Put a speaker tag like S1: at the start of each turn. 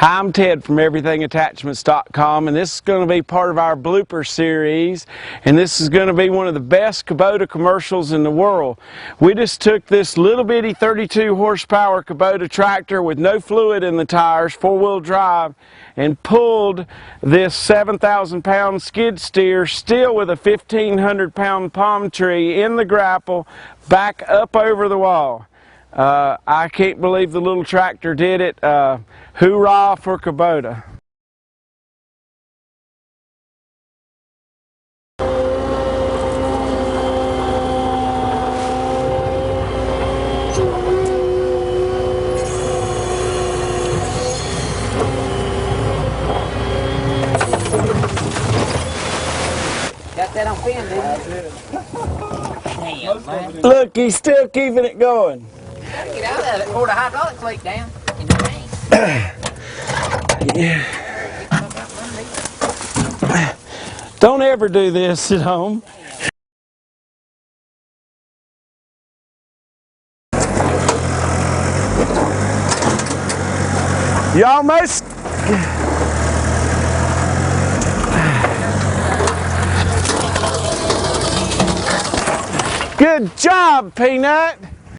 S1: Hi, I'm Ted from everythingattachments.com, and this is going to be part of our blooper series, and this is going to be one of the best Kubota commercials in the world. We just took this little bitty 32 horsepower Kubota tractor with no fluid in the tires, four-wheel drive, and pulled this 7,000 pound skid steer, still with a 1,500 pound palm tree in the grapple, back up over the wall. I can't believe the little tractor did it. Hoorah for Kubota.
S2: Got that on film, didn't you? Damn, man.
S1: Look, he's still keeping it going.
S2: Gotta get out of it before the hydraulic leak down.
S1: Yeah. Don't ever do this at home. You almost... Good job, Peanut.